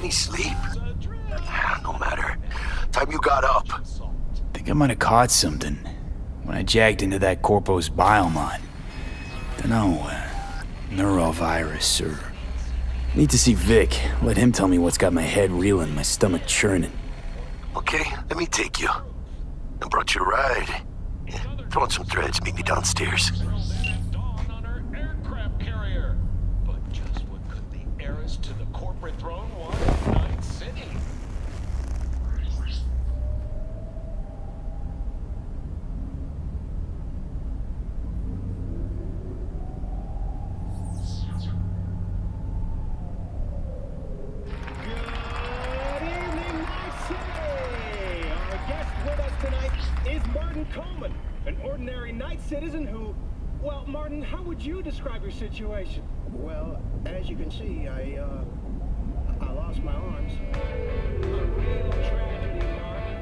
any sleep? No matter. Time you got up. Think I might have caught something when I jagged into that Corpo's biomod. Dunno, neurovirus or... Need to see Vic. Let him tell me what's got my head reeling, my stomach churning. Okay, let me take you. I brought you a ride. Yeah, throw on some threads, meet me downstairs. But just what could the heiress to the corporate throne want in Night City? An ordinary night citizen who... Well, Martin, how would you describe your situation? Well, as you can see, I lost my arms. A real tragedy, Martin.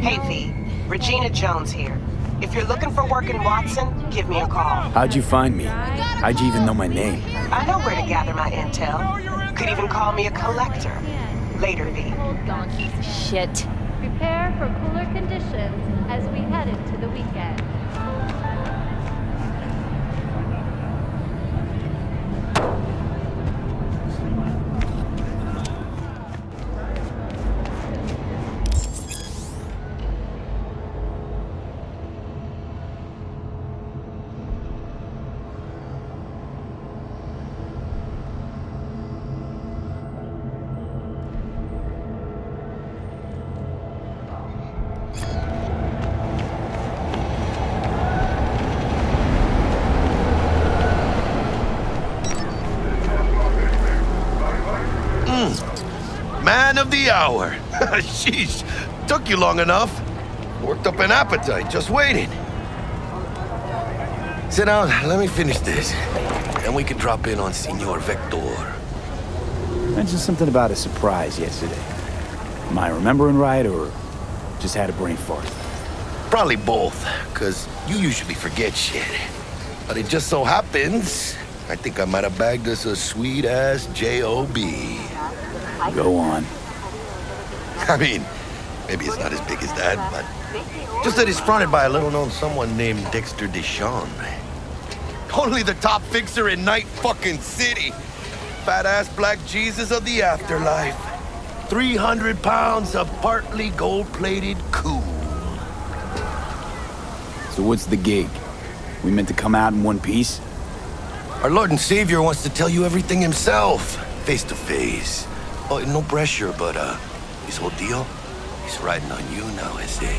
Hey, V. Regina Jones here. If you're looking for work in Watson, give me a call. How'd you find me? How'd you even know my name? I know where to gather my intel. Could even call me a collector. Later, V. Shit. Prepare for cooler conditions as we head into the weekend. man of the hour. Sheesh, took you long enough. Worked up an appetite, just waiting. Sit down, let me finish this. Then we can drop in on Senor Vector. Mentioned something about a surprise yesterday. Am I remembering right, or just had a brain fart? Probably both, because you usually forget shit. But it just so happens, I think I might have bagged us a sweet-ass J.O.B. Go on. I mean, maybe it's not as big as that, but just that it's fronted by a little-known someone named Dexter Deshawn. Only the top fixer in Night fucking City. Fat-ass black Jesus of the afterlife. 300 pounds of partly gold-plated cool. So what's the gig? We meant to come out in one piece? Our Lord and Savior wants to tell you everything himself, face to face. Oh, no pressure, but his whole deal, he's riding on you now, I say.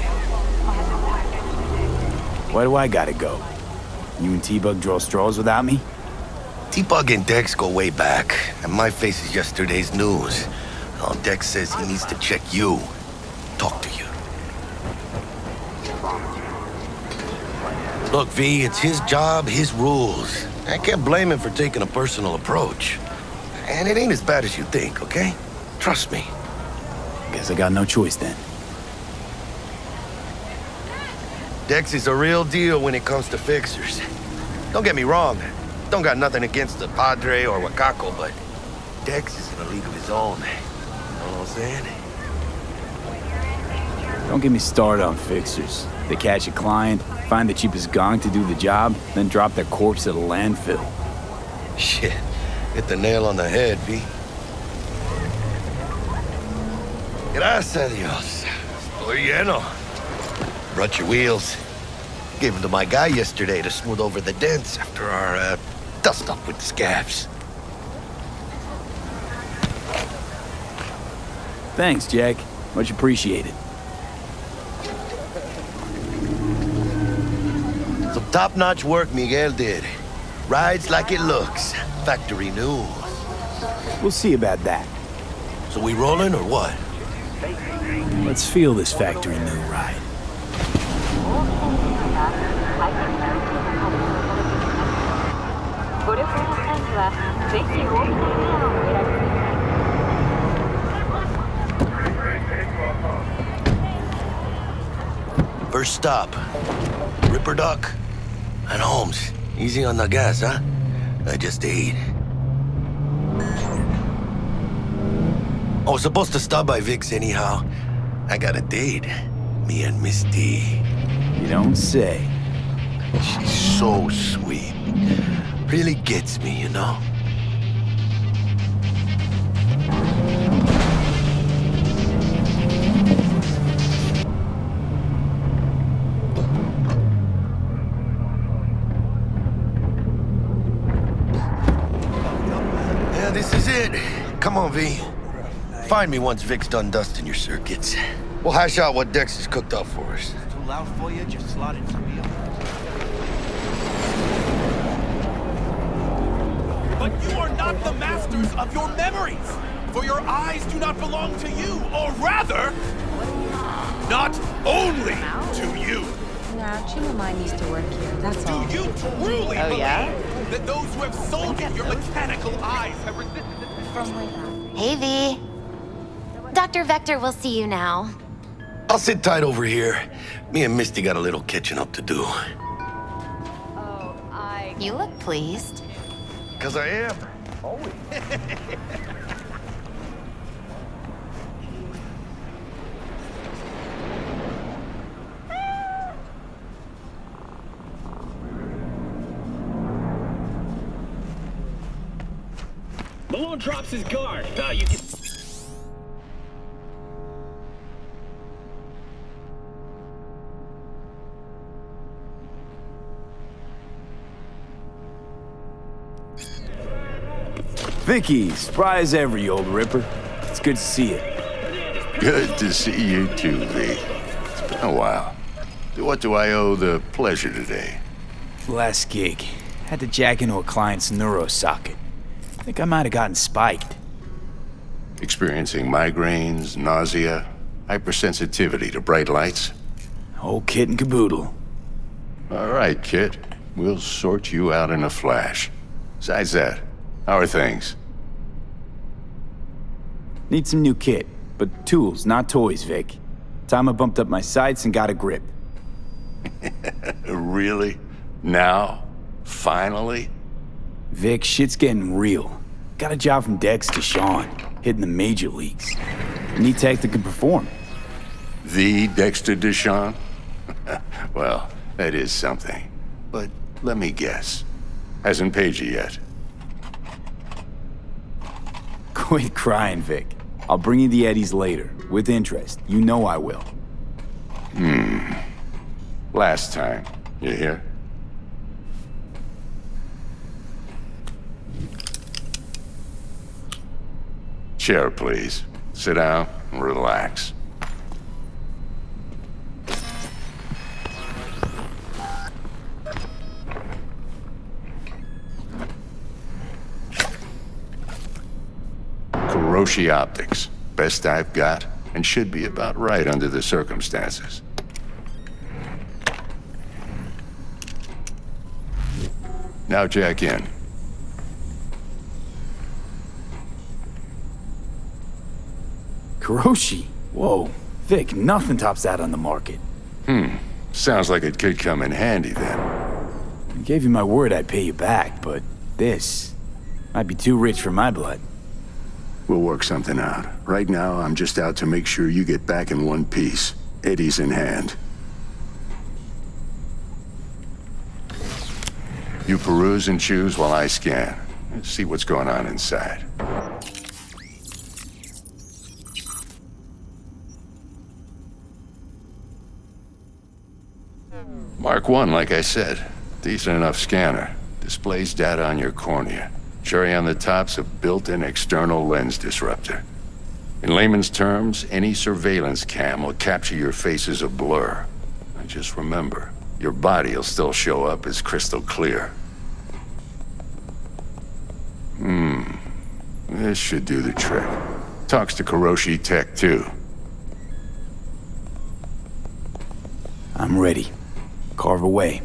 Why do I gotta go? You and T-Bug draw straws without me? T-Bug and Dex go way back, and my face is yesterday's news. Now Dex says he needs to check you, talk to you. Look, V, it's his job, his rules. I can't blame him for taking a personal approach. And it ain't as bad as you think, okay? Trust me. Guess I got no choice then. Dex is a real deal when it comes to fixers. Don't get me wrong. Don't got nothing against the Padre or Wakako, but Dex is in a league of his own. You know what I'm saying? Don't get me started on fixers. They catch a client, find the cheapest gong to do the job, then drop their corpse at a landfill. Shit. Hit the nail on the head, V. Gracias a Dios. Estoy lleno. Brought your wheels. Gave them to my guy yesterday to smooth over the dents after our, dust-up with the scabs. Thanks, Jack. Much appreciated. Some top-notch work Miguel did. Rides like it looks. Factory new. We'll see about that. So we rolling or what? Let's feel this factory new ride. First stop, Ripperdoc and Holmes. Easy on the gas, huh? I just ate. I was supposed to stop by Vic's anyhow. I got a date. Me and Miss D. You don't say. She's so sweet. Really gets me, you know? Yeah, this is it. Come on, V. Find me once Vic's done dusting your circuits. We'll hash out what Dex has cooked up for us. Too loud for you? Just slot it to me. But you are not the masters of your memories, for your eyes do not belong to you, or rather, not only to you. Nah, Chimamai needs to work here, that's Do all. you truly Oh, believe yeah? that those who have sold you your mechanical eyes have resisted this? From way back. Hey, V. Dr. Vector will see you now. I'll sit tight over here. Me and Misty got a little catching up to do. You look pleased. 'Cause I am. Always. Malone drops his guard. You can... Vicky, spry as ever, you old ripper. It's good to see you. Good to see you too, V. It's been a while. To what do I owe the pleasure today? Last gig. Had to jack into a client's neuro socket. Think I might have gotten spiked. Experiencing migraines, nausea, hypersensitivity to bright lights? Whole kit and caboodle. All right, kid. We'll sort you out in a flash. Besides that, how are things? Need some new kit, but tools, not toys, Vic. Time I bumped up my sights and got a grip. Really? Now? Finally? Vic, shit's getting real. Got a job from Dex to Sean, hitting the major leagues. Need tech that can perform. The Dexter Deshawn? Well, that is something. But let me guess. Hasn't paid you yet. Quit crying, Vic. I'll bring you the eddies later, with interest. You know I will. Last time. You hear? Chair, please. Sit down and relax. Kuroshi Optics. Best I've got, and should be about right under the circumstances. Now jack in. Kuroshi? Whoa. Vic, nothing tops that on the market. Sounds like it could come in handy then. I gave you my word I'd pay you back, but this might be too rich for my blood. We'll work something out. Right now, I'm just out to make sure you get back in one piece. Eddie's in hand. You peruse and choose while I scan. Let's see what's going on inside. Mark 1, like I said. Decent enough scanner. Displays data on your cornea. Cherry on the top's a built-in external lens disruptor. In layman's terms, any surveillance cam will capture your face as a blur. And just remember, your body will still show up as crystal clear. This should do the trick. Talks to Kuroshi Tech, too. I'm ready. Carve away.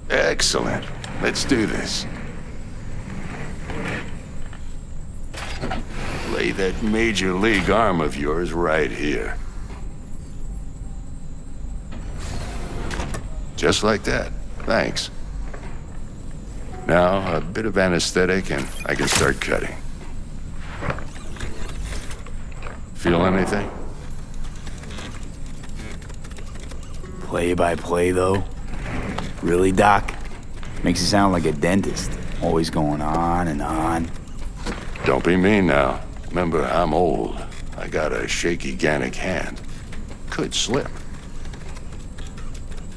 Excellent. Let's do this. Lay that major league arm of yours right here. Just like that. Thanks. Now, a bit of anesthetic and I can start cutting. Feel anything? Play by play, though? Really, Doc? Makes you sound like a dentist. Always going on and on. Don't be mean now. Remember, I'm old. I got a shaky Gannic hand. Could slip.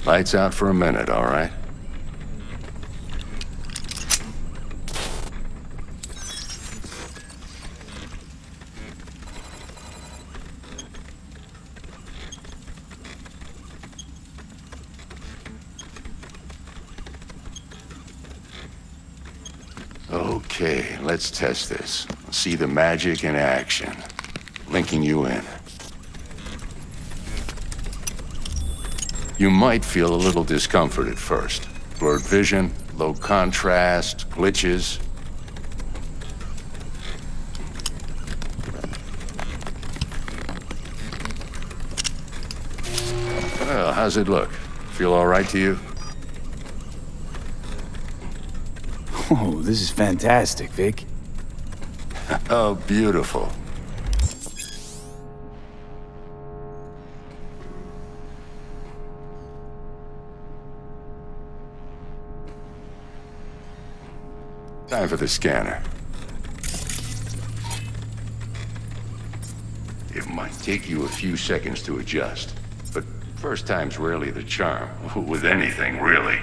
Lights out for a minute, all right? Okay, let's test this. See the magic in action. Linking you in. You might feel a little discomfort at first. Blurred vision, low contrast, glitches. Well, how's it look? Feel all right to you? Oh, this is fantastic, Vic. Oh, beautiful. Time for the scanner. It might take you a few seconds to adjust, but first time's rarely the charm, with anything, really.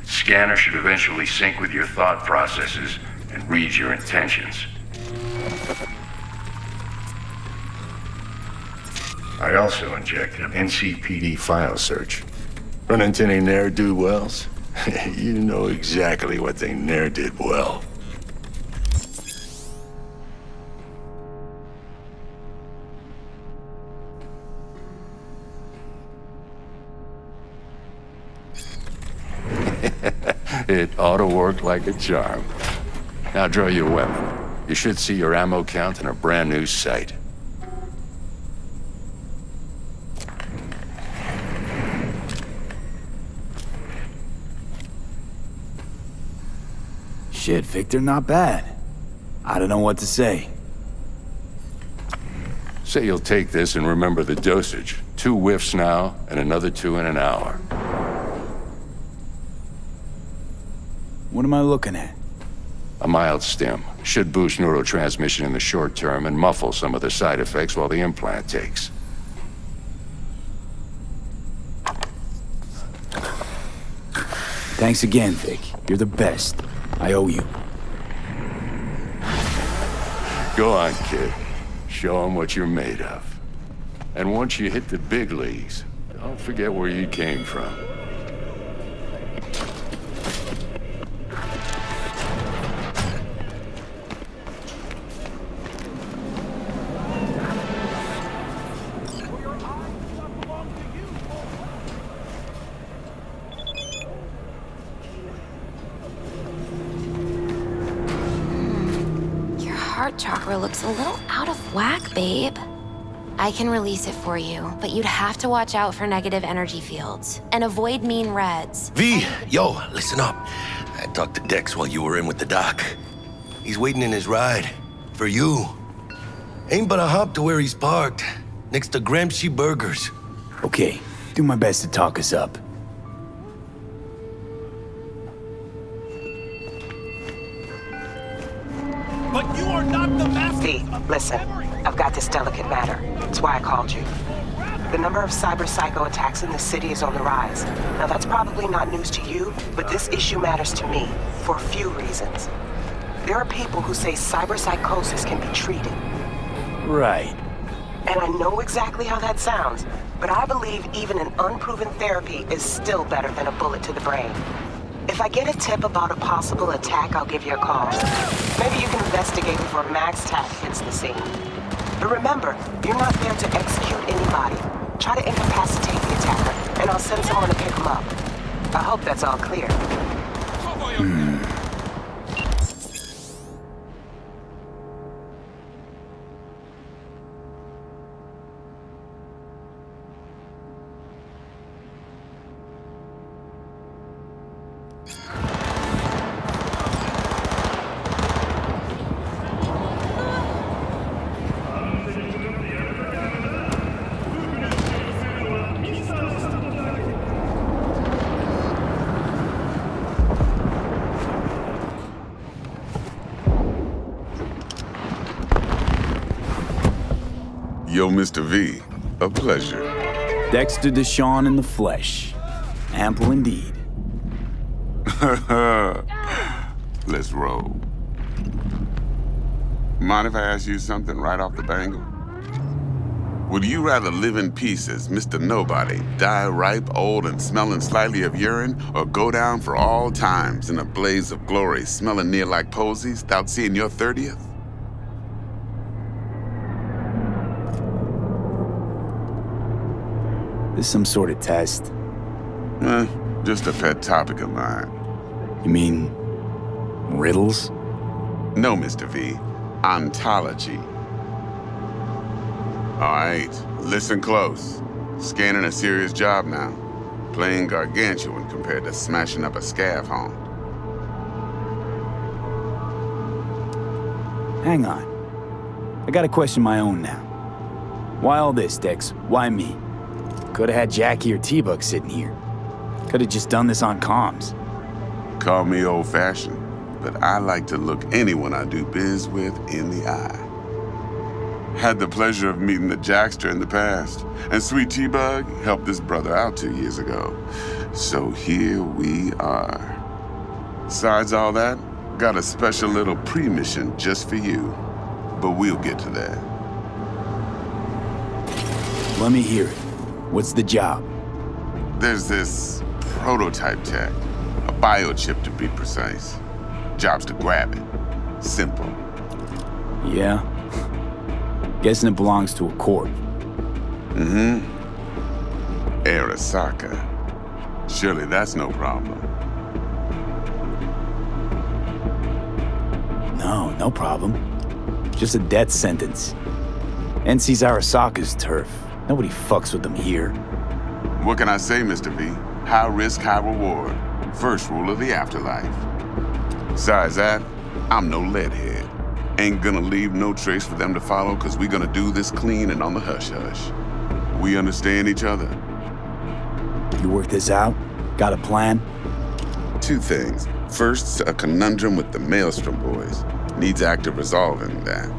Scanner should eventually sync with your thought processes and read your intentions. I also injected an NCPD file search. Run into any ne'er-do-wells? You know exactly what they ne'er did well. It ought to work like a charm. Now draw your weapon. You should see your ammo count in a brand new sight. Shit, Victor, not bad. I don't know what to say. Say you'll take this and remember the dosage. 2 whiffs now, and another 2 in an hour. What am I looking at? A mild stim. Should boost neurotransmission in the short term and muffle some of the side effects while the implant takes. Thanks again, Vic. You're the best. I owe you. Go on, kid. Show them what you're made of. And once you hit the big leagues, don't forget where you came from. Your heart chakra looks a little out of whack, babe. I can release it for you, but you'd have to watch out for negative energy fields and avoid mean reds. V, yo, listen up. I talked to Dex while you were in with the doc. He's waiting in his ride. For you. Ain't but a hop to where he's parked. Next to Gramsci Burgers. Okay, do my best to talk us up. But you are not the master. V, listen. I've got this delicate matter. That's why I called you. The number of cyber-psycho attacks in the city is on the rise. Now that's probably not news to you, but this issue matters to me for a few reasons. There are people who say cyber-psychosis can be treated. Right. And I know exactly how that sounds, but I believe even an unproven therapy is still better than a bullet to the brain. If I get a tip about a possible attack, I'll give you a call. Maybe you can investigate before Max Tack hits the scene. But remember, you're not there to execute anybody. Try to incapacitate the attacker, and I'll send someone to pick him up. I hope that's all clear. Yo, Mr. V, a pleasure. Dexter Deshawn in the flesh. Ample indeed. Let's roll. Mind if I ask you something right off the bangle? Would you rather live in pieces, Mr. Nobody, die ripe, old, and smelling slightly of urine, or go down for all times in a blaze of glory, smelling near like posies, without seeing your 30th? This some sort of test? Just a pet topic of mine. You mean riddles? No, Mr. V. Ontology. All right, listen close. Scanning a serious job now. Playing gargantuan compared to smashing up a scav home. Hang on. I got a question of my own now. Why all this, Dex? Why me? Could've had Jackie or T-Bug sitting here. Could've just done this on comms. Call me old-fashioned, but I like to look anyone I do biz with in the eye. Had the pleasure of meeting the Jackster in the past, and sweet T-Bug helped this brother out 2 years ago. So here we are. Besides all that, got a special little pre-mission just for you. But we'll get to that. Let me hear it. What's the job? There's this prototype tech, a biochip to be precise. Job's to grab it. Simple. Yeah? Guessing it belongs to a corp. Mm-hmm. Arasaka. Surely that's no problem. Oh, no problem. Just a death sentence. NC's Arasaka's turf. Nobody fucks with them here. What can I say, Mr. V? High risk, high reward. First rule of the afterlife. Besides that, I'm no leadhead. Ain't gonna leave no trace for them to follow, cause we gonna do this clean and on the hush-hush. We understand each other. You work this out? Got a plan? Two things. First, a conundrum with the Maelstrom boys. Needs active resolving that.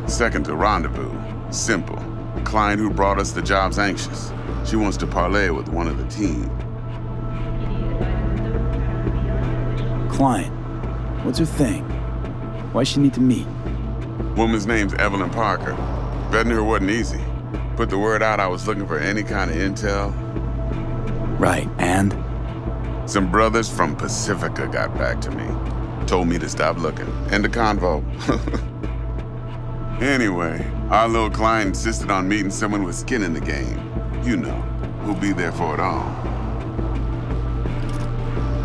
Second, a rendezvous. Simple. Client who brought us the job's anxious. She wants to parlay with one of the team. Client? What's her thing? Why's she need to meet? Woman's name's Evelyn Parker. Betting her wasn't easy. Put the word out I was looking for any kind of intel. Right, and? Some brothers from Pacifica got back to me. Told me to stop looking. End of convo. Anyway, our little client insisted on meeting someone with skin in the game. You know, who'll be there for it all.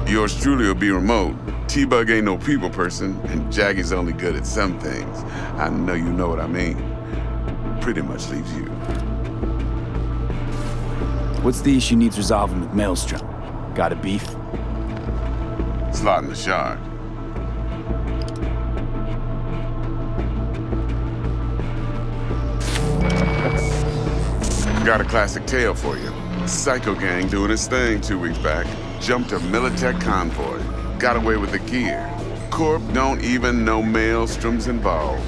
Yours truly will be remote. T-Bug ain't no people person, and Jaggy's only good at some things. I know you know what I mean. Pretty much leaves you. What's the issue needs resolving with Maelstrom? Got a beef? Slotting the shard. Got a classic tale for you. Psycho gang doing his thing 2 weeks back. Jumped a Militech convoy. Got away with the gear. Corp don't even know Maelstrom's involved.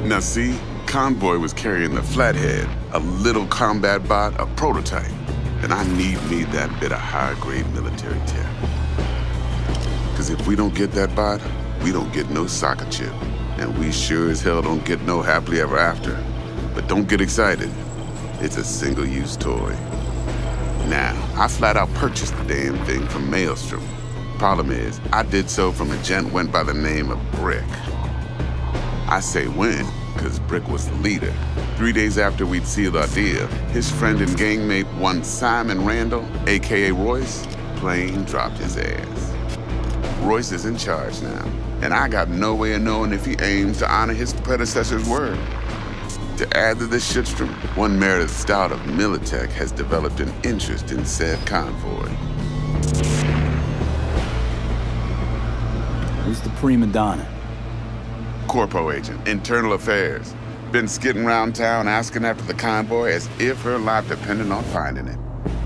Now see, convoy was carrying the Flathead, a little combat bot, a prototype. And I need me that bit of high-grade military tech. Cause if we don't get that bot, we don't get no soccer chip. And we sure as hell don't get no happily ever after. But don't get excited. It's a single-use toy. Now, I flat out purchased the damn thing from Maelstrom. Problem is, I did so from a gent went by the name of Brick. I say when, because Brick was the leader. 3 days after we'd sealed our deal, his friend and gangmate, one Simon Randall, aka Royce, plain dropped his ass. Royce is in charge now, and I got no way of knowing if he aims to honor his predecessor's word. To add to this shitstorm, one Meredith Stout of Militech has developed an interest in said convoy. Who's the prima donna? Corpo agent, internal affairs. Been skidding around town asking after the convoy as if her life depended on finding it.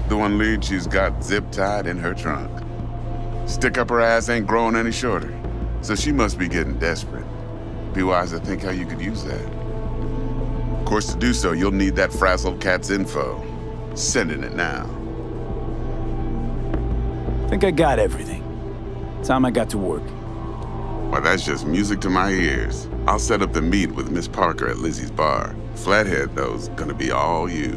The one lead she's got zip-tied in her trunk. Stick up her ass ain't growing any shorter, so she must be getting desperate. Be wise to think how you could use that. Of course, to do so, you'll need that frazzled cat's info. Sending it now. Think I got everything. Time I got to work. Well, that's just music to my ears. I'll set up the meet with Miss Parker at Lizzie's bar. Flathead, though's gonna be all you.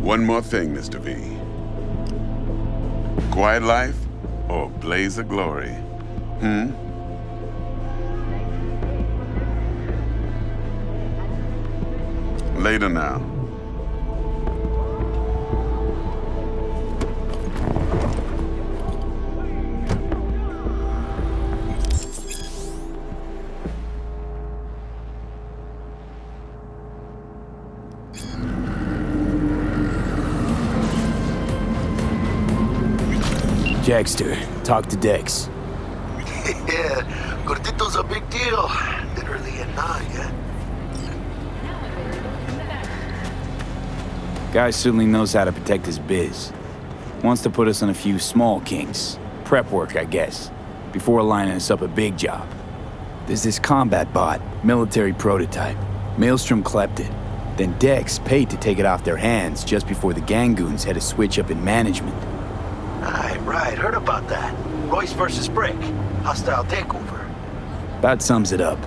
One more thing, Mr. V. Quiet life or blaze of glory? Later now. Jackster, talk to Dex. Yeah, Gordito's a big deal. Literally and not, yeah. Guy certainly knows how to protect his biz. Wants to put us on a few small kinks. Prep work, I guess. Before lining us up a big job. There's this combat bot, military prototype. Maelstrom clept it. Then Dex paid to take it off their hands just before the Gangoons had a switch up in management. Right, heard about that. Royce versus Brick. Hostile takeover. About sums it up.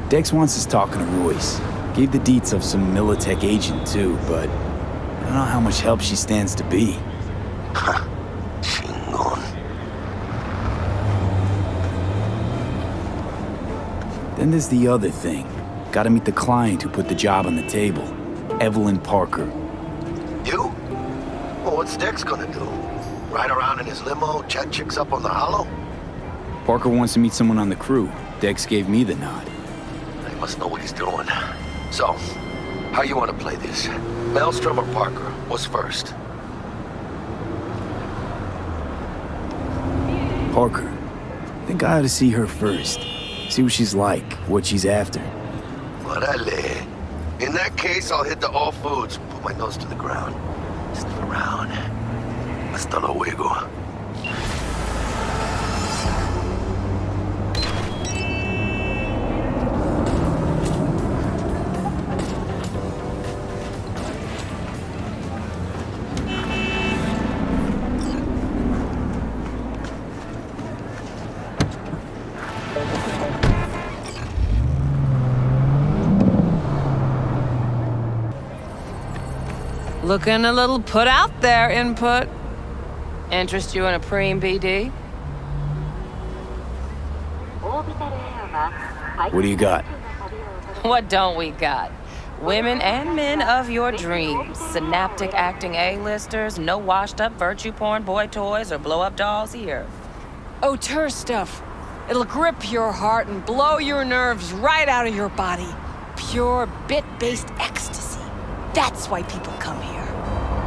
Dex wants us talking to Royce. Gave the deets of some Militech agent too, but I don't know how much help she stands to be. Chingon. Then there's the other thing. Gotta meet the client who put the job on the table. Evelyn Parker. You? Well, what's Dex gonna do? Ride around in his limo, chat chicks up on the hollow? Parker wants to meet someone on the crew. Dex gave me the nod. He must know what he's doing. So, how you want to play this? Maelstrom or Parker? What's first? Parker. I think I ought to see her first. See what she's like, what she's after. Órale. In that case, I'll hit the all foods, put my nose to the ground, sniff around. Hasta luego. Looking a little put out there, Input. Interest you in a preem BD? What do you got? What don't we got? Women and men of your dreams. Synaptic acting A-listers, no washed-up virtue porn boy toys or blow-up dolls here. Auteur stuff. It'll grip your heart and blow your nerves right out of your body. Pure bit-based ecstasy. That's why people come here.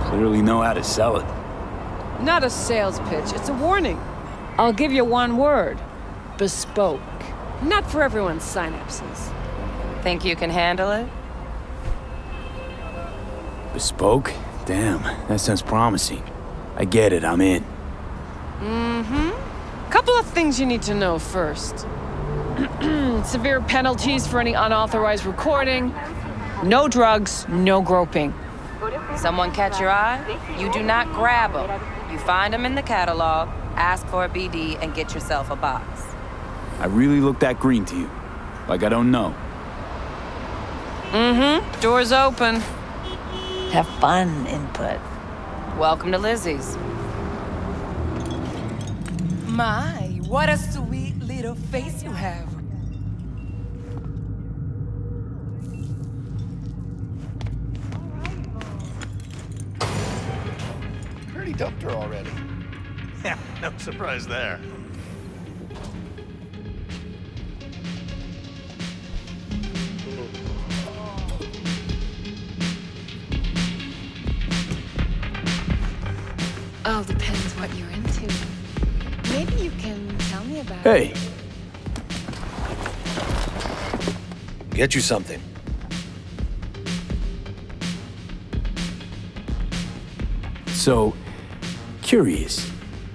Clearly know how to sell it. Not a sales pitch, it's a warning. I'll give you one word. Bespoke. Not for everyone's synapses. Think you can handle it? Bespoke? Damn, that sounds promising. I get it, I'm in. Couple of things you need to know first. Severe penalties for any unauthorized recording. No drugs, no groping. Someone catch your eye? You do not grab them. You find them in the catalog, ask for a BD, and get yourself a box. I really look that green to you. Like I don't know. Door's open. Have fun, Input. Welcome to Lizzie's. My, what a sweet little face you have. Pretty dumped her already. Yeah, no surprise there. All depends what you're into. Maybe you can tell me about Hey. Get you something. So, curious.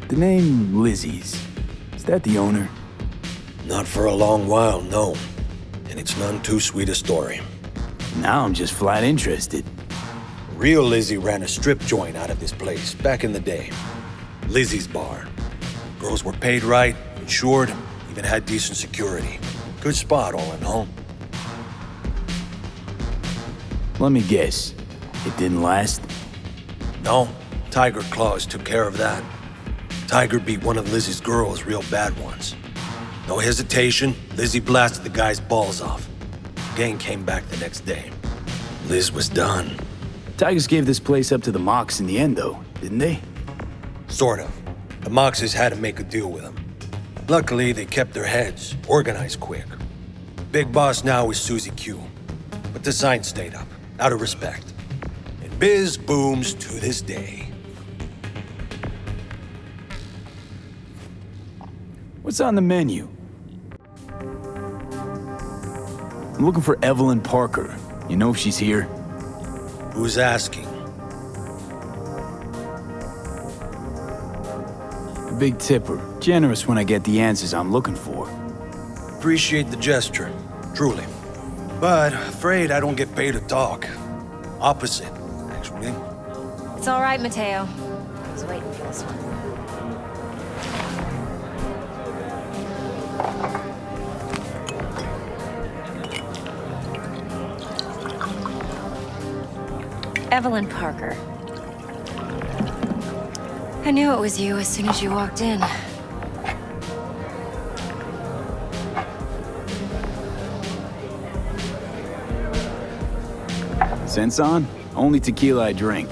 The name Lizzie's, is that the owner? Not for a long while, no. And it's none too sweet a story. Now I'm just flat interested. Real Lizzie ran a strip joint out of this place back in the day. Lizzie's Bar. Girls were paid right, insured, even had decent security. Good spot, all in all. Let me guess. It didn't last? No, Tiger Claws took care of that. Tiger beat one of Lizzie's girls real bad once. No hesitation, Lizzie blasted the guy's balls off. Gang came back the next day. Liz was done. Tigers gave this place up to the Mox in the end, though, didn't they? Sort of. The Moxes had to make a deal with them. Luckily, they kept their heads, organized quick. Big boss now is Susie Q. But the sign stayed up, out of respect. And biz booms to this day. What's on the menu? I'm looking for Evelyn Parker. You know if she's here? Who's asking? A big tipper. Generous when I get the answers I'm looking for. Appreciate the gesture, truly. But afraid I don't get paid to talk. Opposite, actually. It's all right, Mateo. I was waiting for this one. Evelyn Parker. I knew it was you as soon as you walked in. Sense on? Only tequila I drink.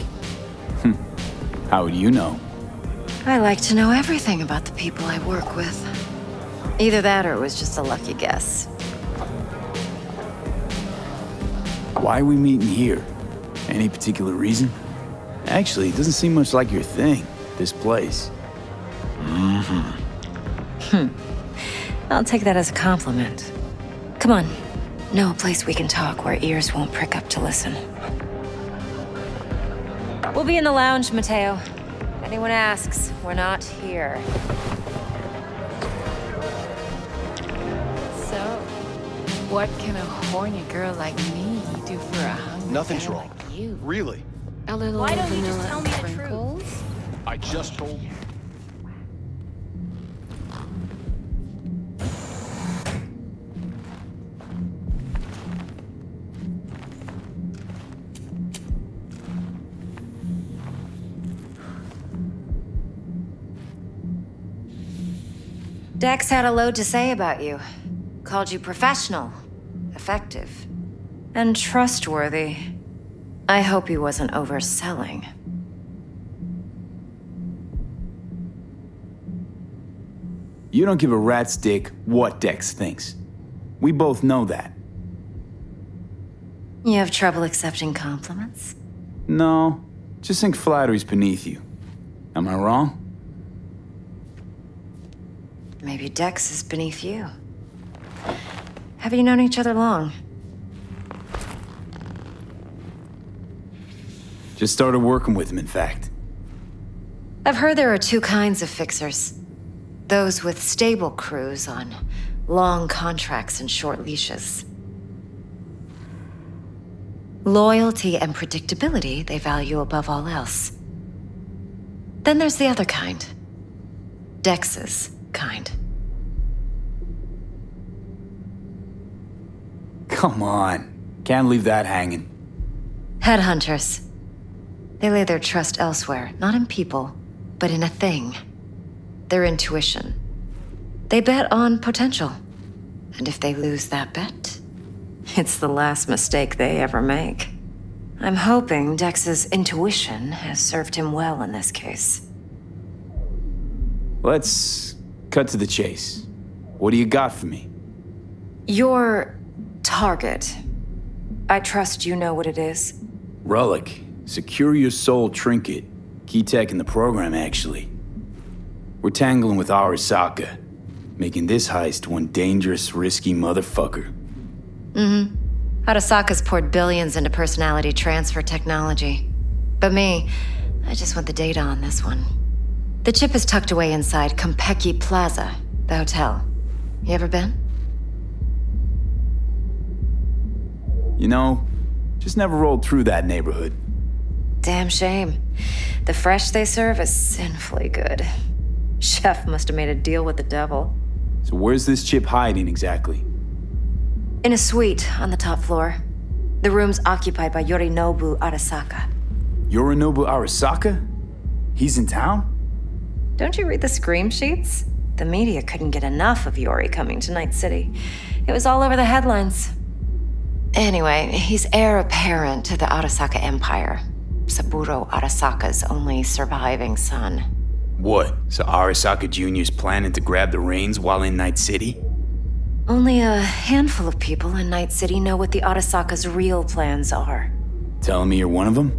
How would you know? I like to know everything about the people I work with. Either that or it was just a lucky guess. Why are we meeting here? Any particular reason? Actually, it doesn't seem much like your thing, this place. I'll take that as a compliment. Come on. Know a place we can talk where ears won't prick up to listen. We'll be in the lounge, Mateo. If anyone asks, we're not here. So, what can a horny girl like me do for a hungry Nothing's guy wrong. like you? Really? A little Why don't you vanilla just tell me the truth? sprinkles? I just told you. Dex had a load to say about you. Called you professional, effective, and trustworthy. I hope he wasn't overselling. You don't give a rat's dick what Dex thinks. We both know that. You have trouble accepting compliments? No, just think flattery's beneath you. Am I wrong? Maybe Dex is beneath you. Have you known each other long? Just started working with him, in fact. I've heard there are two kinds of fixers. Those with stable crews on long contracts and short leashes. Loyalty and predictability they value above all else. Then there's the other kind. Dex's kind. Come on. Can't leave that hanging. Headhunters. They lay their trust elsewhere, not in people, but in a thing. Their intuition. They bet on potential. And if they lose that bet, it's the last mistake they ever make. I'm hoping Dex's intuition has served him well in this case. Let's cut to the chase. What do you got for me? Your target. I trust you know what it is. Relic. Secure your soul trinket. Key tech in the program, actually. We're tangling with Arasaka, making this heist one dangerous, risky motherfucker. Arasaka's poured billions into personality transfer technology. But me, I just want the data on this one. The chip is tucked away inside Kompeki Plaza, the hotel. You ever been? You know, just never rolled through that neighborhood. Damn shame. The fresh they serve is sinfully good. Chef must have made a deal with the devil. So where's this chip hiding exactly? In a suite on the top floor. The room's occupied by Yorinobu Arasaka. Yorinobu Arasaka? He's in town? Don't you read the scream sheets? The media couldn't get enough of Yori coming to Night City. It was all over the headlines. Anyway, he's heir apparent to the Arasaka Empire. Saburo Arasaka's only surviving son. What? So Arasaka Jr.'s planning to grab the reins while in Night City? Only a handful of people in Night City know what the Arasaka's real plans are. Telling me you're one of them?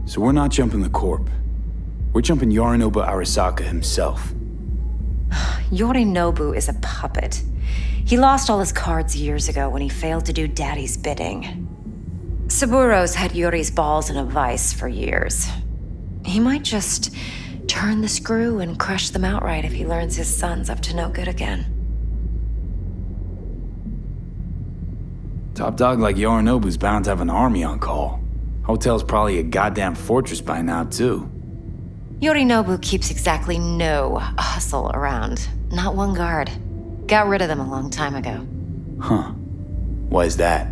So we're not jumping the Corp. We're jumping Yorinobu Arasaka himself. Yorinobu is a puppet. He lost all his cards years ago when he failed to do Daddy's bidding. Saburo's had Yori's balls in a vice for years. He might just turn the screw and crush them outright if he learns his son's up to no good again. Top dog like Yorinobu's bound to have an army on call. Hotel's probably a goddamn fortress by now, too. Yorinobu keeps exactly no hustle around. Not one guard. Got rid of them a long time ago. Huh. Why is that?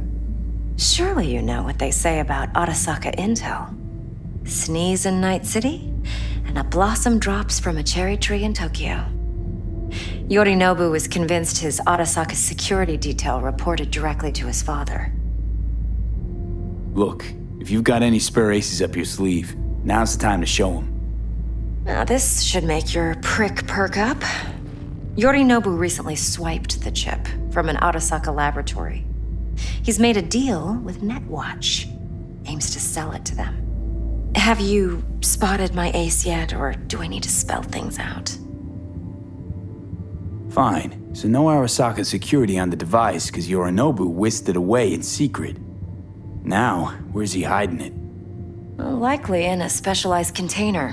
Surely you know what they say about Arasaka intel. Sneeze in Night City, and a blossom drops from a cherry tree in Tokyo. Yorinobu was convinced his Arasaka security detail reported directly to his father. Look, if you've got any spare aces up your sleeve, Now's the time to show him. Now, this should make your prick perk up. Yorinobu recently swiped the chip from an Arasaka laboratory. He's made a deal with Netwatch. Aims to sell it to them. Have you spotted my ace yet, or do I need to spell things out? Fine. So no Arasaka security on the device because Yorinobu whisked it away in secret. Now, where's he hiding it? Well, likely in a specialized container.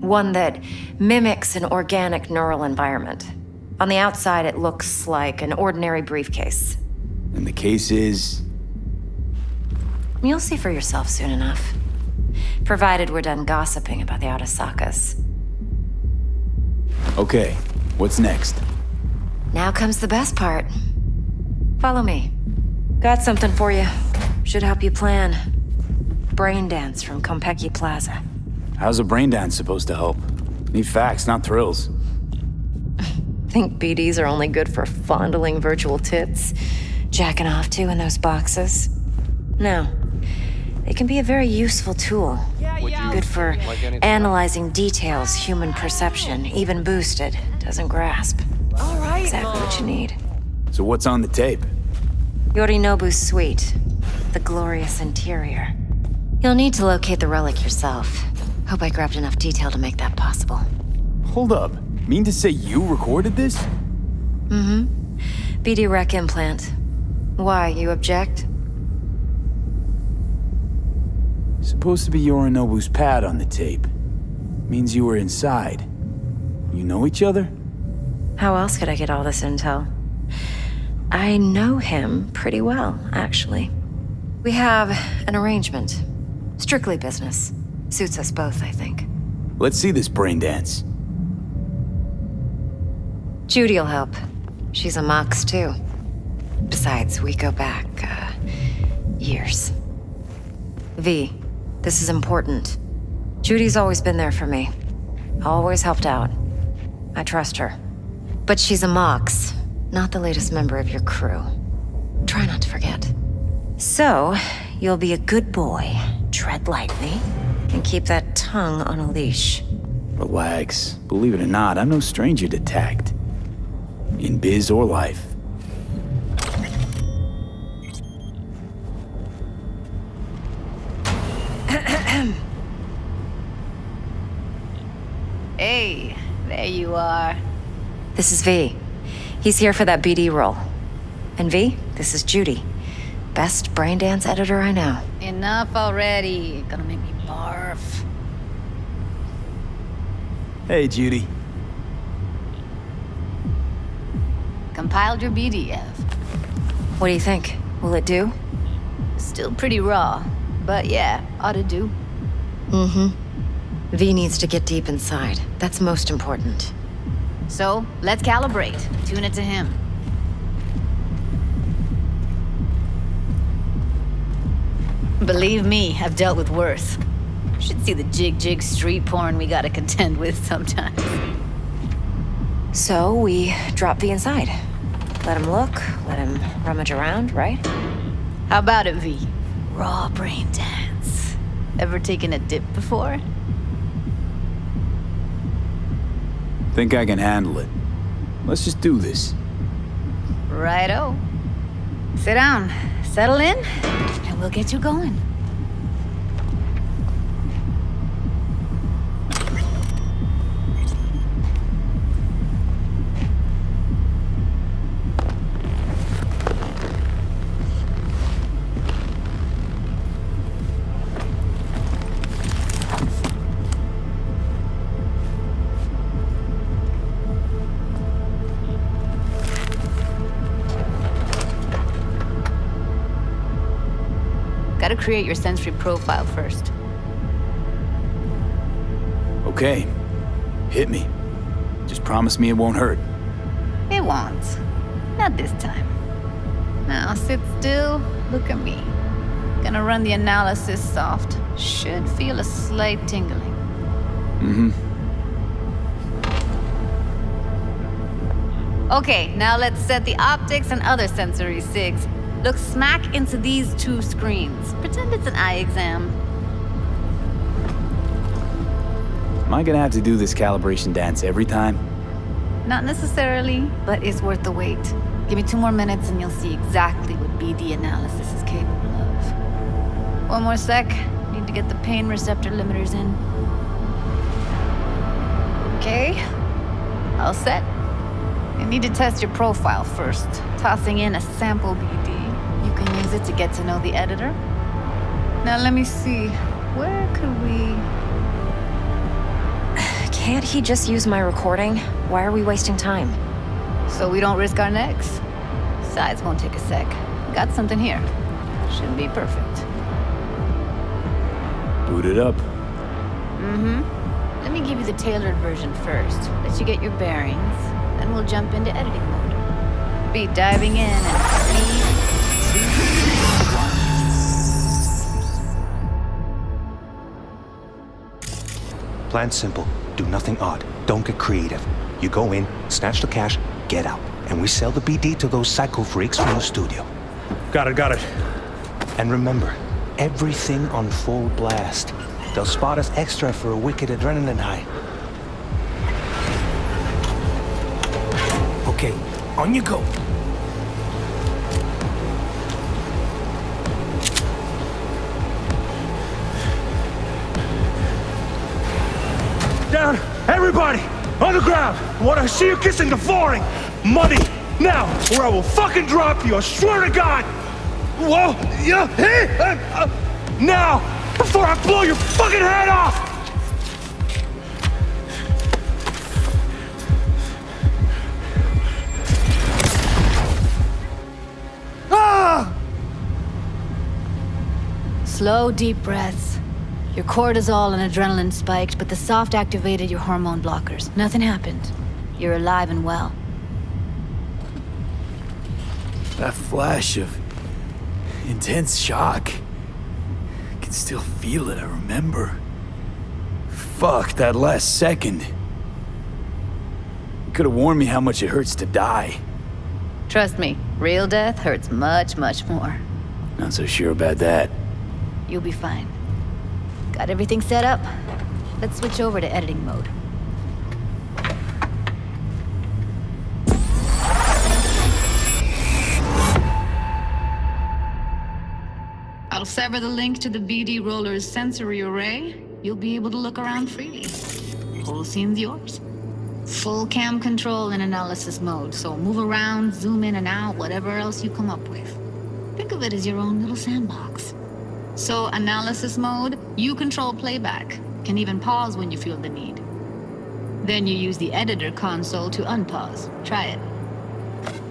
One that mimics an organic neural environment. On the outside, it looks like an ordinary briefcase. And the case is... You'll see for yourself soon enough. Provided we're done gossiping about the Arasakas. Okay, what's next? Now comes the best part. Follow me. Got something for you. Should help you plan. Brain dance from Konpeki Plaza. How's a brain dance supposed to help? Need facts, not thrills. Think BDs are only good for fondling virtual tits? Jacking off to in those boxes? No. They can be a very useful tool. Good for analyzing details human perception, even boosted, doesn't grasp. All right. Exactly what you need. So what's on the tape? Yorinobu's suite. The glorious interior. You'll need to locate the relic yourself. Hope I grabbed enough detail to make that possible. Hold up. Mean to say you recorded this? Mm-hmm. BD Rec implant. Why, you object? Supposed to be Yorinobu's pad on the tape. Means you were inside. You know each other? How else could I get all this intel? I know him pretty well, actually. We have an arrangement. Strictly business. Suits us both, I think. Let's see this brain dance. Judy'll help. She's a Mox, too. Besides, we go back, years. V, this is important. Judy's always been there for me. Always helped out. I trust her. But she's a Mox, not the latest member of your crew. Try not to forget. So, you'll be a good boy, tread lightly, and keep that tongue on a leash. Relax. Believe it or not, I'm no stranger to tact. In biz or life. Hey, there you are. This is V. He's here for that BD role. And V, this is Judy. Best brain dance editor I know. Enough already. Gonna make me barf. Hey, Judy. Compiled your BDF. What do you think? Will it do? Still pretty raw, but yeah, ought to do. Mm-hmm. V needs to get deep inside. That's most important. So, let's calibrate. Tune it to him. Believe me, I've dealt with worse. Should see the jig street porn we gotta contend with sometimes. So, we drop V inside. Let him look, let him rummage around, right? How about it, V? Raw brain dance. Ever taken a dip before? Think I can handle it. Let's just do this. Righto. Sit down, settle in, and we'll get you going. Gotta create your sensory profile first. Okay. Hit me. Just promise me it won't hurt. It won't. Not this time. Now sit still, look at me. Gonna run the analysis soft. Should feel a slight tingling. Mm-hmm. Okay, now let's set the optics and other sensory sigs. Look smack into these two screens. Pretend it's an eye exam. Am I gonna have to do this calibration dance every time? Not necessarily, but it's worth the wait. Give me 2 more minutes and you'll see exactly what BD analysis is capable of. 1 more sec. Need to get the pain receptor limiters in. Okay. All set. You need to test your profile first. Tossing in a sample BD. You can use it to get to know the editor. Now let me see. Where could we... Can't he just use my recording? Why are we wasting time? So we don't risk our necks? Besides, won't take a sec. Got something here. Should be perfect. Boot it up. Let me give you the tailored version first. Let you get your bearings. Then we'll jump into editing mode. Be diving in and... Plan simple. Do nothing odd. Don't get creative. You go in, snatch the cash, get out. And we sell the BD to those psycho freaks from the studio. Got it. And remember, everything on full blast. They'll spot us extra for a wicked adrenaline high. Okay, on you go. Down! Everybody! On the ground! I want to see you kissing the flooring! Money! Now! Or I will fucking drop you! I swear to God! Whoa! Yeah! Hey! Now! Before I blow your fucking head off! Ah! Slow, deep breaths. Your cortisol and adrenaline spiked, but the soft activated your hormone blockers. Nothing happened. You're alive and well. That flash of intense shock. I can still feel it, I remember. Fuck, that last second. You could have warned me how much it hurts to die. Trust me, real death hurts much, much more. Not so sure about that. You'll be fine. Got everything set up? Let's switch over to editing mode. I'll sever the link to the BD roller's sensory array. You'll be able to look around freely. Whole scene's yours. Full cam control in analysis mode, so move around, zoom in and out, whatever else you come up with. Think of it as your own little sandbox. So, analysis mode, you control playback. Can even pause when you feel the need. Then you use the editor console to unpause. Try it.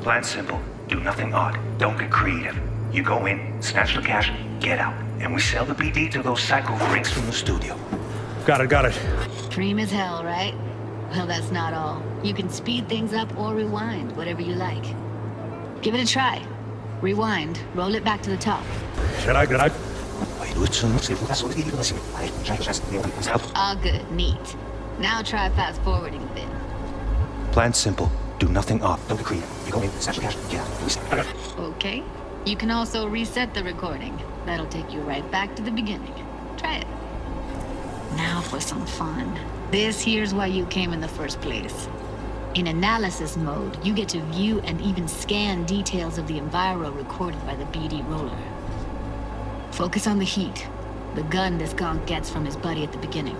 Plan simple. Do nothing odd. Don't get creative. You go in, snatch the cash, get out. And we sell the BD to those psycho freaks from the studio. Got it. Dream as hell, right? Well, that's not all. You can speed things up or rewind, whatever you like. Give it a try. Rewind. Roll it back to the top. Should I? All good. Neat. Now try fast forwarding a bit. Plan simple. Do nothing odd. Don't get creative. You go in, snatch the cash, get out. Okay. You can also reset the recording. That'll take you right back to the beginning. Try it. Now for some fun. This here's why you came in the first place. In analysis mode, you get to view and even scan details of the enviro recorded by the BD roller. Focus on the heat, the gun this gonk gets from his buddy at the beginning.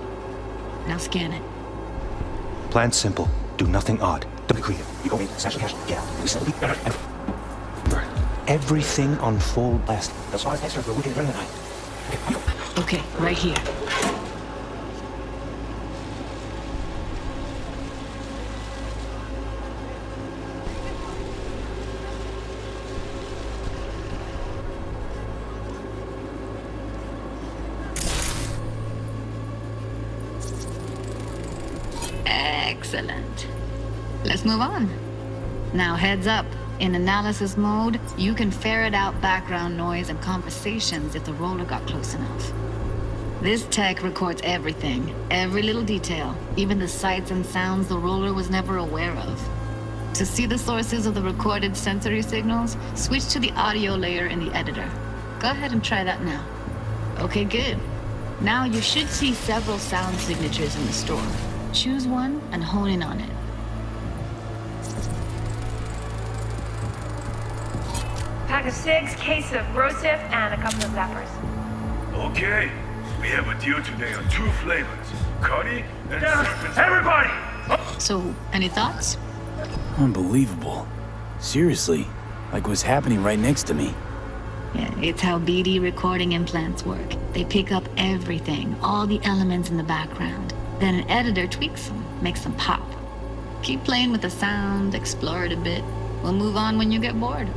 Now scan it. Plan simple. Do nothing odd. Don't get creative. You go in, snatch the cash, get out. We sell the BD. Everything on full blast. That's why it's extra for a wicked adrenaline high. Okay, right here. Excellent. Let's move on. Now heads up. In analysis mode, you can ferret out background noise and conversations if the roller got close enough. This tech records everything, every little detail, even the sights and sounds the roller was never aware of. To see the sources of the recorded sensory signals, switch to the audio layer in the editor. Go ahead and try that now. Okay, good. Now you should see several sound signatures in the store. Choose one and hone in on it. Pack of 6, case of Brosif, and a couple of zappers. Okay, we have a deal today on 2 flavors. Cuddy and serpent. Everybody! So, any thoughts? Unbelievable. Seriously, like what's happening right next to me. Yeah, it's how BD recording implants work. They pick up everything, all the elements in the background. Then an editor tweaks them, makes them pop. Keep playing with the sound, explore it a bit. We'll move on when you get bored.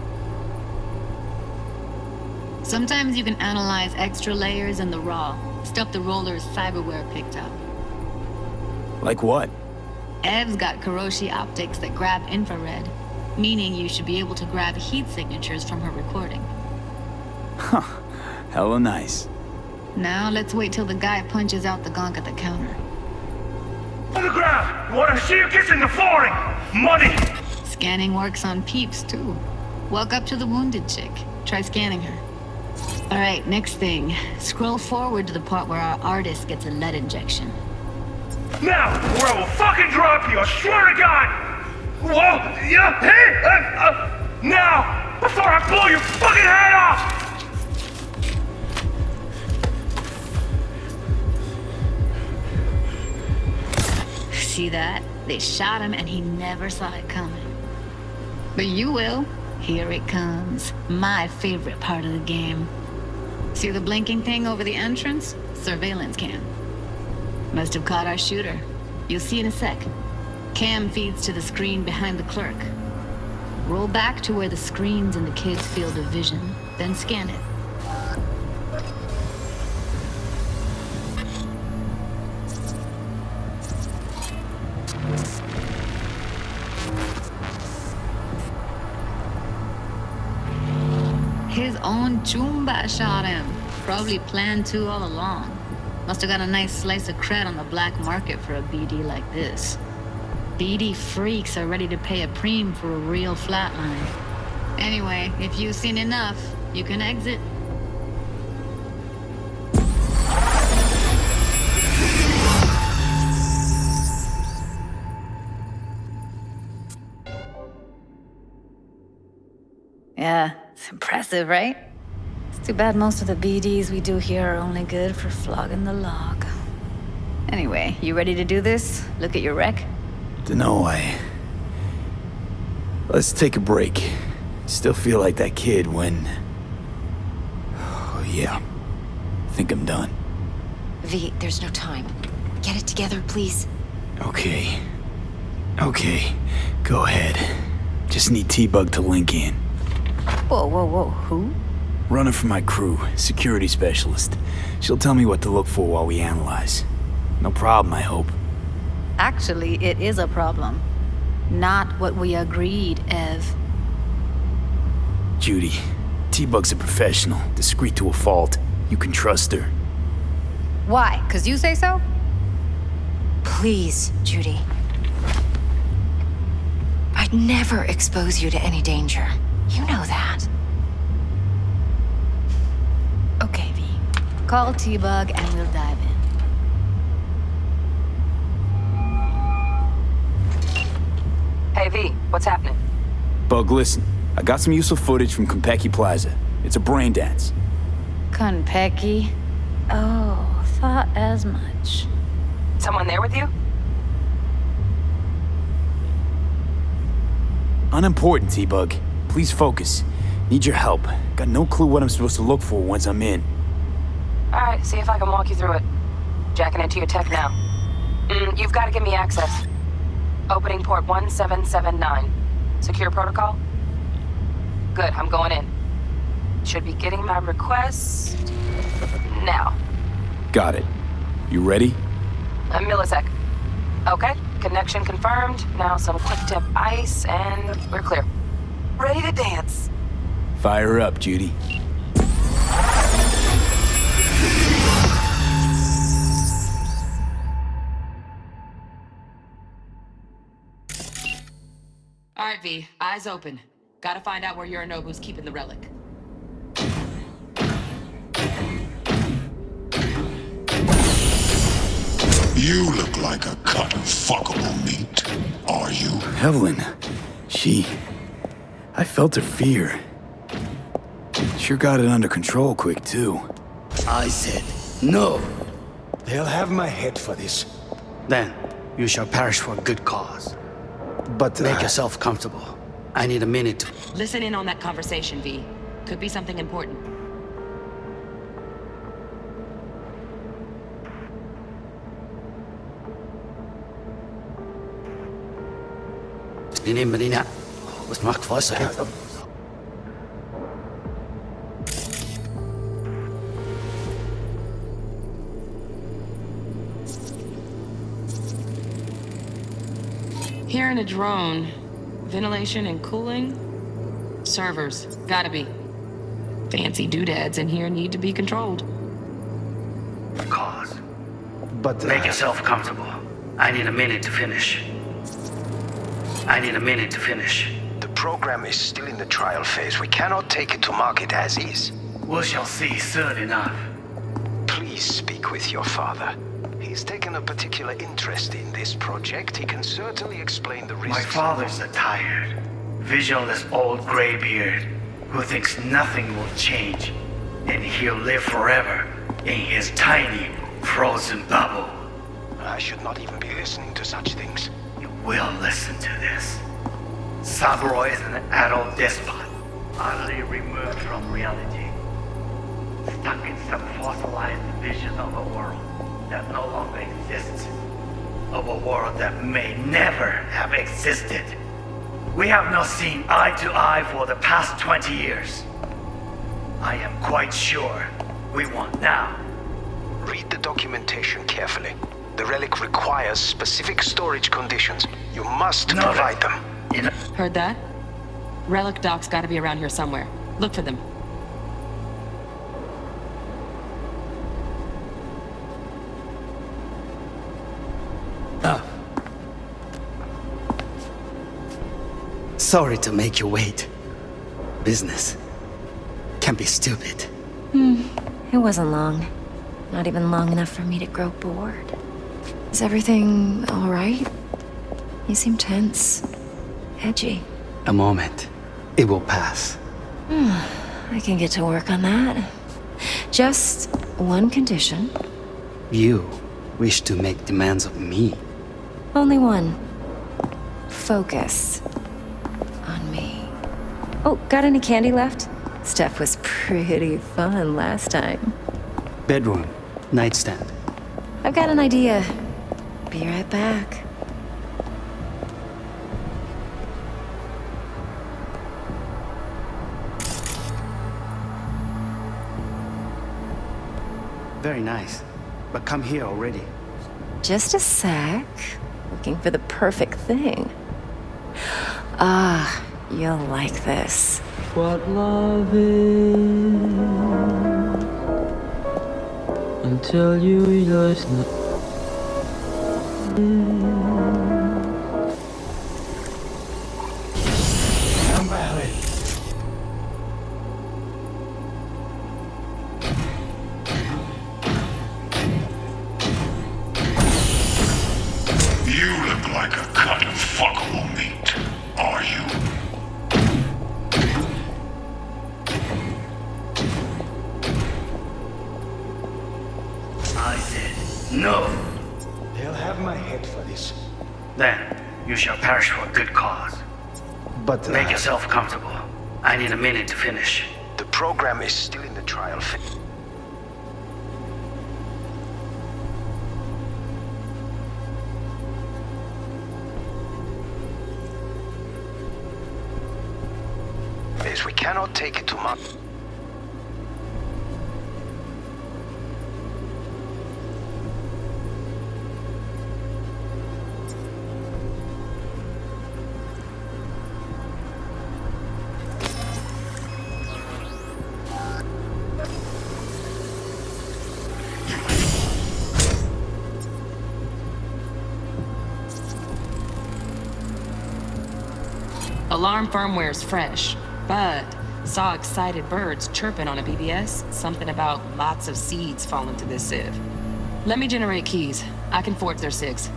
Sometimes you can analyze extra layers in the raw, stuff the roller's cyberware picked up. Like what? Ev's got Kiroshi optics that grab infrared, meaning you should be able to grab heat signatures from her recording. Huh, hella nice. Now let's wait till the guy punches out the gonk at the counter. On the ground! Want to see you kissing the flooring! Money! Scanning works on peeps, too. Walk up to the wounded chick. Try scanning her. All right, next thing. Scroll forward to the part where our artist gets a lead injection. Now, or I will fucking drop you, I swear to God! Whoa, yeah, hey! Now, before I blow your fucking head off! See that? They shot him and he never saw it coming. But you will. Here it comes. My favorite part of the game. See the blinking thing over the entrance? Surveillance cam. Must have caught our shooter. You'll see in a sec. Cam feeds to the screen behind the clerk. Roll back to where the screen's in the kid's field of vision, then scan it. His own Chumba shot him. Probably planned to all along. Must have got a nice slice of cred on the black market for a BD like this. BD freaks are ready to pay a preem for a real flatline. Anyway, if you've seen enough, you can exit. Yeah, it's impressive, right? It's too bad most of the BDs we do here are only good for flogging the log. Anyway, you ready to do this? Look at your rec? Dunno, Let's take a break. Still feel like that kid when... Oh, yeah. Think I'm done. V, there's no time. Get it together, please. Okay. Okay, go ahead. Just need T-Bug to link in. Whoa, whoa, whoa, who? Runner for my crew, security specialist. She'll tell me what to look for while we analyze. No problem, I hope. Actually, it is a problem. Not what we agreed, Ev. Judy, T-Bug's a professional, discreet to a fault. You can trust her. Why? 'Cause you say so? Please, Judy. I'd never expose you to any danger. You know that. Okay, V. Call T-Bug and we'll dive in. Hey, V, what's happening? Bug, listen. I got some useful footage from Konpeki Plaza. It's a brain dance. Konpeki? Oh, thought as much. Someone there with you? Unimportant, T-Bug. Please focus. Need your help. Got no clue what I'm supposed to look for once I'm in. Alright, see if I can walk you through it. Jacking into your tech now. You've got to give me access. Opening port 1779. Secure protocol? Good, I'm going in. Should be getting my request... now. Got it. You ready? A millisec. Okay, connection confirmed. Now some quick tip ice and we're clear. Ready to dance. Fire up, Judy. All right, V. Eyes open. Gotta find out where Yorinobu's keeping the relic. You look like a cut of fuckable meat. Are you? Evelyn, I felt her fear. Sure got it under control quick, too. I said, no. They'll have my head for this. Then, you shall perish for a good cause. But, Make yourself comfortable. I need a minute to... Listen in on that conversation, V. Could be something important. Ini Medina. Was macht was? Hearing a drone. Ventilation and cooling? Servers. Gotta be. Fancy doodads in here need to be controlled. Cause. But, Make yourself comfortable. I need a minute to finish. The program is still in the trial phase. We cannot take it to market as is. We shall see soon enough. Please speak with your father. He's taken a particular interest in this project. He can certainly explain the risks. My father's a tired, visionless old graybeard who thinks nothing will change, and he'll live forever in his tiny, frozen bubble. I should not even be listening to such things. You will listen to this. Saburo is an adult despot, utterly removed from reality. Stuck in some fossilized vision of a world that no longer exists. Of a world that may never have existed. We have not seen eye to eye for the past 20 years. I am quite sure we won't now. Read the documentation carefully. The relic requires specific storage conditions. You must provide them. Heard that? Relic docs gotta be around here somewhere. Look for them. Sorry to make you wait. Business can be stupid. It wasn't long. Not even long enough for me to grow bored. Is everything all right? You seem tense. Edgy. A moment. It will pass. I can get to work on that. Just one condition. You wish to make demands of me. Only one. Focus on me. Oh, got any candy left? Stuff was pretty fun last time. Bedroom. Nightstand. I've got an idea. Be right back. Very nice. But come here already. Just a sec. Looking for the perfect thing. Ah, you'll like this. What love is until you realize Come back. You look like a cut of fuckable meat. Are you? I said no. They'll have my head for this. Then you shall perish for a good cause. But, Make yourself comfortable. I need a minute to finish. The program is still in the trial phase. We cannot take it to market. Alarm firmware's fresh, but saw excited birds chirping on a BBS. Something about lots of seeds falling to this sieve. Let me generate keys. I can forge their SIGs.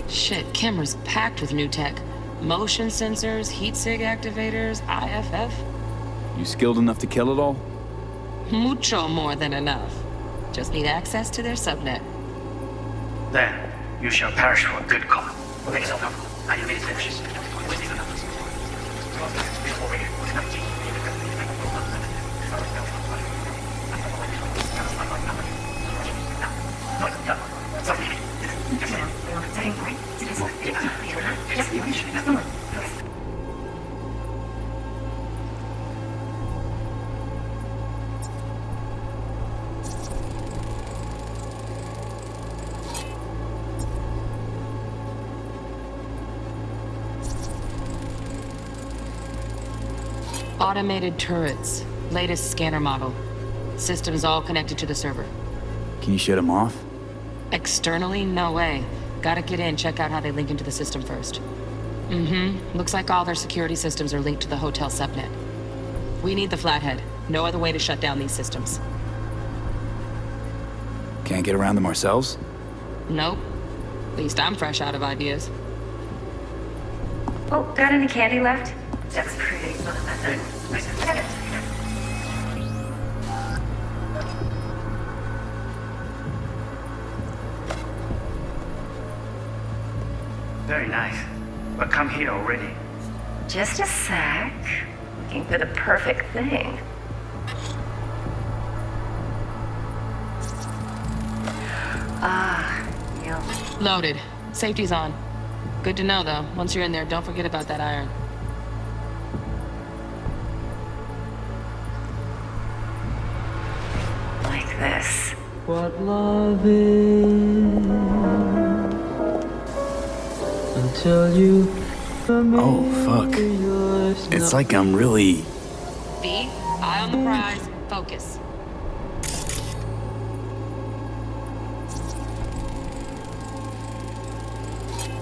Shit, camera's packed with new tech. Motion sensors, heat sig activators, IFF. You skilled enough to kill it all? Mucho more than enough. Just need access to their subnet. Then, you shall perish for a good cause. Automated turrets. Latest scanner model. Systems all connected to the server. Can you shut them off? Externally, no way. Gotta get in, check out how they link into the system first. Looks like all their security systems are linked to the hotel subnet. We need the Flathead. No other way to shut down these systems. Can't get around them ourselves? Nope. At least I'm fresh out of ideas. Oh, got any candy left? That's pretty. Very nice. But come here already. Just a sec. Looking for the perfect thing. Ah, yum. Loaded. Safety's on. Good to know, though. Once you're in there, don't forget about that iron. Like this. What love is until you. Oh, fuck. It's like I'm really... B, eye on the prize. Focus.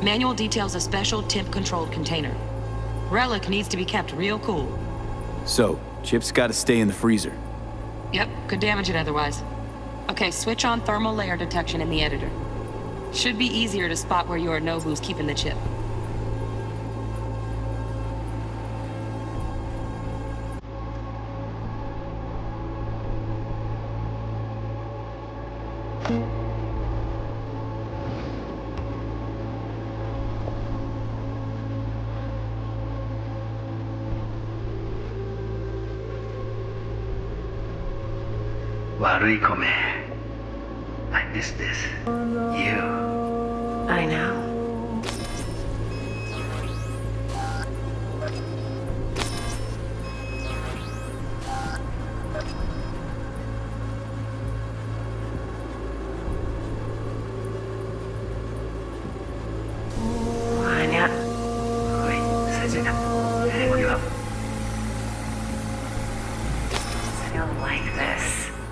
Manual details a special temp-controlled container. Relic needs to be kept real cool. So, Chip's gotta stay in the freezer. Yep, could damage it otherwise. Okay, switch on thermal layer detection in the editor. Should be easier to spot where you or know who's keeping the chip. Warikome. I miss this. You. I know.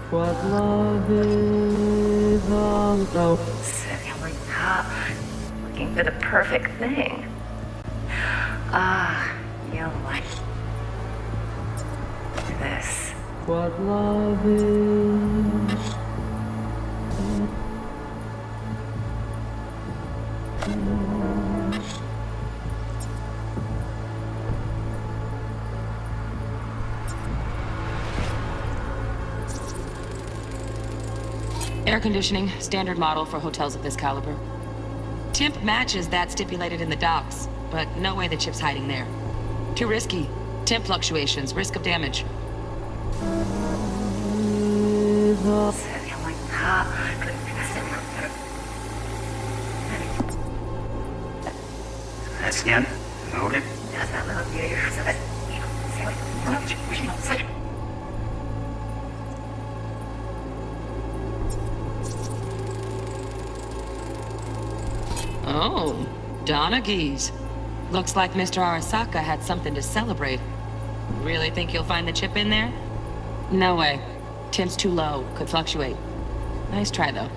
What love is on Sitting on top, looking for the perfect thing. Ah, you'll like this. What love is. Air conditioning, standard model for hotels of this caliber. Temp matches that stipulated in the docs, but no way the chip's hiding there. Too risky. Temp fluctuations, risk of damage. Sitting on top. That's it. Hold it. Oh, Donaghy's. Looks like Mr. Arasaka had something to celebrate. Really think you'll find the chip in there? No way. Temp's too low. Could fluctuate. Nice try, though.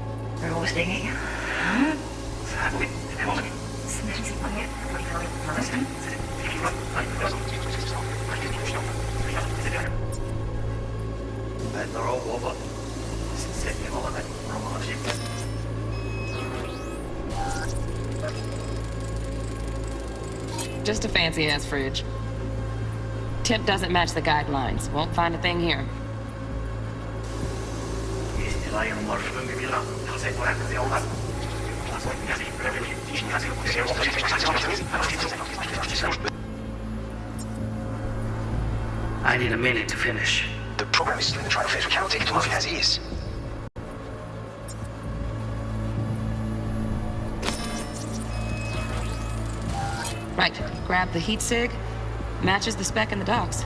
Just a fancy-ass fridge. Tip doesn't match the guidelines. Won't find a thing here. I need a minute to finish. The program is still in the trial phase. We cannot take it to market as is. Right. Grab the heat sig. Matches the spec in the docs.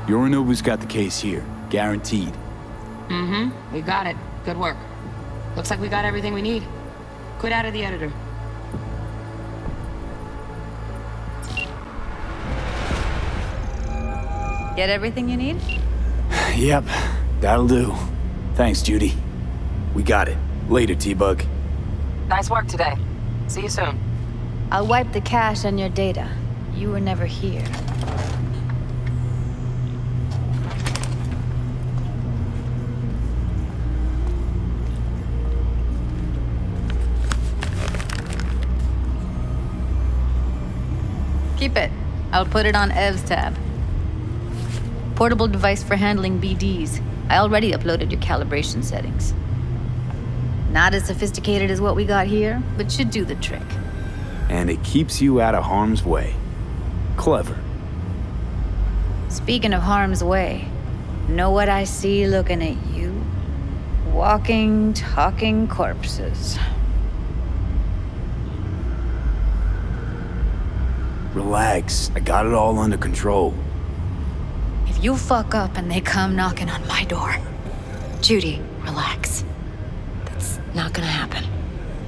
Yorinobu's got the case here. Guaranteed. Mm-hmm. We got it. Good work. Looks like we got everything we need. Quit out of the editor. Get everything you need? Yep, that'll do. Thanks, Judy. We got it. Later, T-Bug. Nice work today. See you soon. I'll wipe the cache on your data. You were never here. Keep it. I'll put it on Ev's tab. Portable device for handling BDs. I already uploaded your calibration settings. Not as sophisticated as what we got here, but should do the trick. And it keeps you out of harm's way. Clever. Speaking of harm's way, know what I see looking at you? Walking, talking corpses. Relax. I got it all under control. If you fuck up and they come knocking on my door. Judy, relax. That's not gonna happen.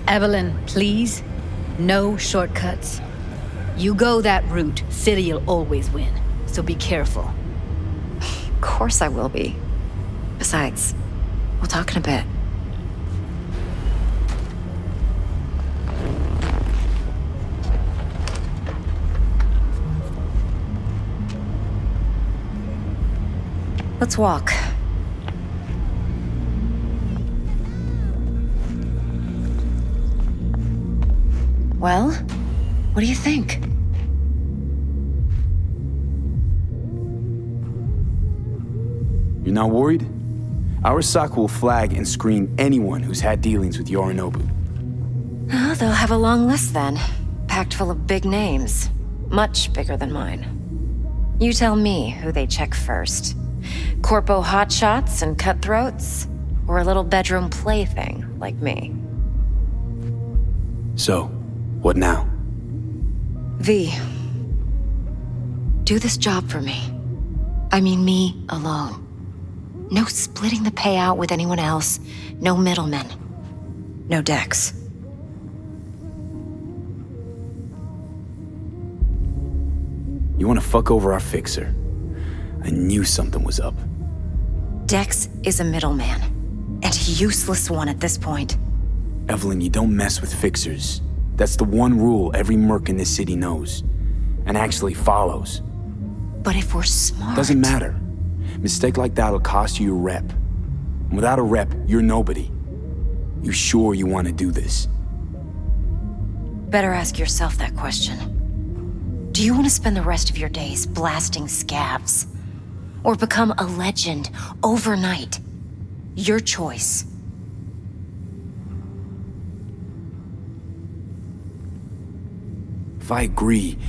Evelyn, please. No shortcuts. You go that route, City'll always win. So be careful. Of course I will be. Besides, we'll talk in a bit. Let's walk. Well, what do you think? You're not worried? Arasaka will flag and screen anyone who's had dealings with Yorinobu. Oh, they'll have a long list then. Packed full of big names. Much bigger than mine. You tell me who they check first. Corpo hotshots and cutthroats? Or a little bedroom plaything like me? So, what now? V. Do this job for me. I mean me alone. No splitting the payout with anyone else. No middlemen. No Dex. You want to fuck over our fixer? I knew something was up. Dex is a middleman. And a useless one at this point. Evelyn, you don't mess with fixers. That's the one rule every merc in this city knows. And actually follows. But if we're smart... Doesn't matter. Mistake like that'll cost you your rep. And without a rep, you're nobody. You sure you want to do this? Better ask yourself that question. Do you want to spend the rest of your days blasting scabs? Or become a legend overnight? Your choice. If I agree,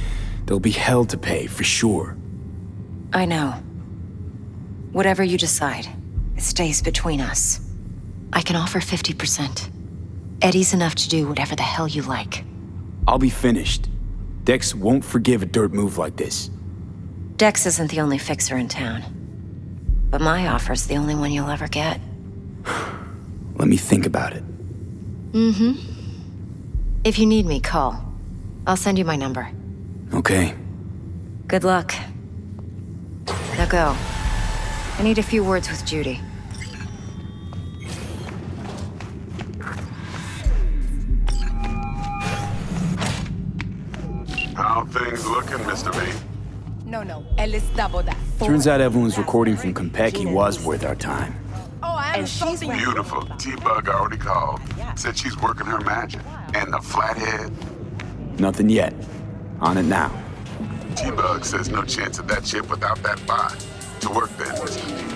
there'll be hell to pay, for sure. I know. Whatever you decide, it stays between us. I can offer 50%. Eddie's enough to do whatever the hell you like. I'll be finished. Dex won't forgive a dirt move like this. Dex isn't the only fixer in town. But my offer's the only one you'll ever get. Let me think about it. Mm-hmm. If you need me, call. I'll send you my number. Okay. Good luck. Now go. I need a few words with Judy. How things looking, Mr. B? No, él está boda. Turns out Evelyn's recording from Konpeki was worth our time. Oh, and she's Beautiful. T-Bug already called. Said she's working her magic. And the flathead. Nothing yet. On it now. T-Bug says no chance of that ship without that bot. To work then, Mr. B.